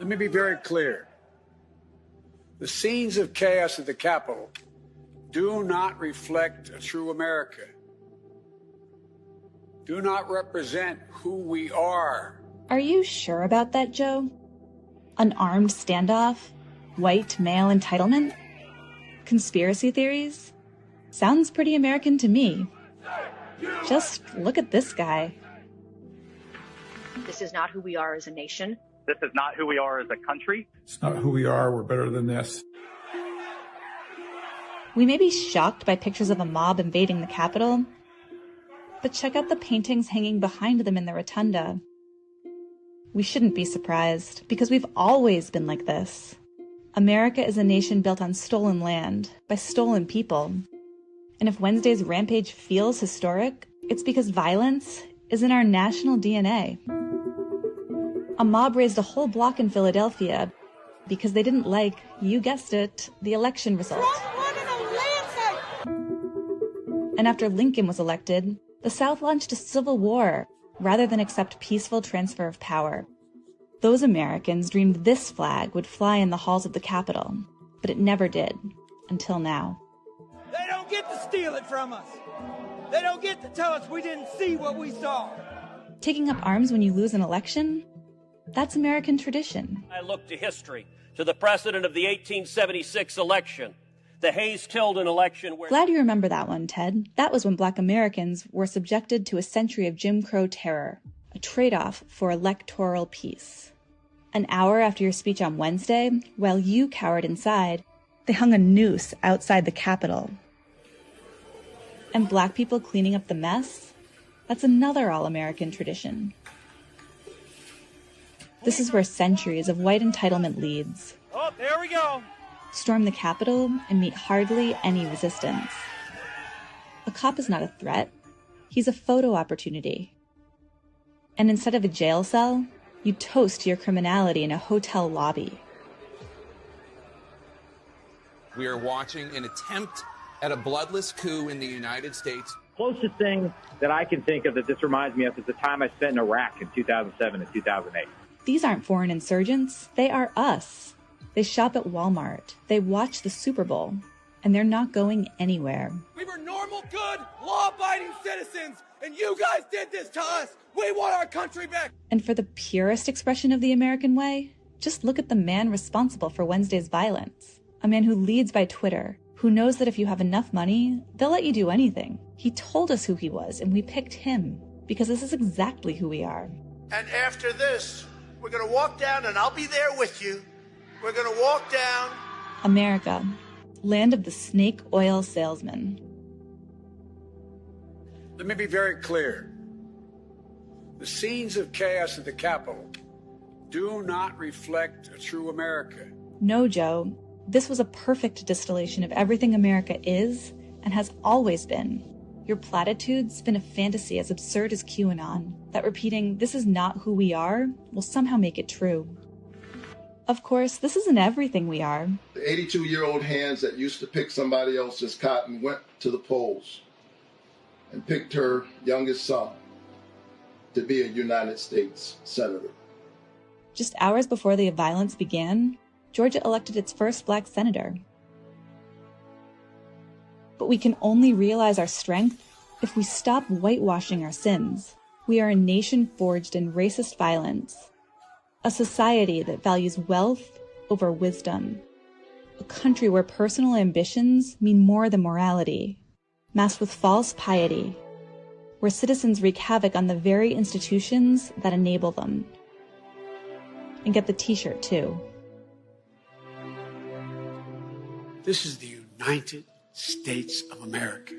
Let me be very clear. The scenes of chaos at the Capitol do not reflect a true America, do not represent who we are. Are you sure about that, Joe? An armed standoff? White male entitlement? Conspiracy theories? Sounds pretty American to me. Just look at this guy. This is not who we are as a nation. This is not who we are as a country. It's not who we are. We're better than this. We may be shocked by pictures of a mob invading the Capitol, but check out the paintings hanging behind them in the rotunda. We shouldn't be surprised, because we've always been like this. America is a nation built on stolen land, by stolen people. And if Wednesday's rampage feels historic, it's because violence is in our national DNA. A mob raised a whole block in Philadelphia because they didn't like, you guessed it, the election result. And after Lincoln was elected, the South launched a civil war rather than accept peaceful transfer of power. Those Americans dreamed this flag would fly in the halls of the Capitol, but it never did, until now. They don't get to steal it from us. They don't get to tell us we didn't see what we saw. Taking up arms when you lose an election? That's American tradition. I look to history, to the precedent of the 1876 election, the Hayes-Tilden election where... Glad you remember that one, Ted. That was when Black Americans were subjected to a century of Jim Crow terror, a trade-off for electoral peace. An hour after your speech on Wednesday, while you cowered inside, they hung a noose outside the Capitol. And Black people cleaning up the mess? That's another all-American tradition. This is where centuries of white entitlement leads. Oh, there we go. Storm the Capitol and meet hardly any resistance. A cop is not a threat. He's a photo opportunity. And instead of a jail cell, you toast your criminality in a hotel lobby. We are watching an attempt at a bloodless coup in the United States. Closest thing that I can think of that this reminds me of is the time I spent in Iraq in 2007 and 2008. These aren't foreign insurgents. They are us. They shop at Walmart. They watch the Super Bowl. And they're not going anywhere. We were normal, good, law-abiding citizens, and you guys did this to us. We want our country back. And for the purest expression of the American way, just look at the man responsible for Wednesday's violence. A man who leads by Twitter, who knows that if you have enough money, they'll let you do anything. He told us who he was, and we picked him, because this is exactly who we are. And after this, we're going to walk down, and I'll be there with you. We're going to walk down. America, land of the snake oil salesman. Let me be very clear. The scenes of chaos at the Capitol do not reflect a true America. No, Joe. This was a perfect distillation of everything America is and has always been. Your platitudes spin a fantasy as absurd as QAnon, that repeating, this is not who we are, will somehow make it true. Of course, this isn't everything we are. The 82-year-old hands that used to pick somebody else's cotton went to the polls and picked her youngest son to be a United States Senator. Just hours before the violence began, Georgia elected its first Black senator. But we can only realize our strength if we stop whitewashing our sins. We are a nation forged in racist violence, a society that values wealth over wisdom, a country where personal ambitions mean more than morality, masked with false piety, where citizens wreak havoc on the very institutions that enable them. And get the t-shirt, too. This is the United States of America.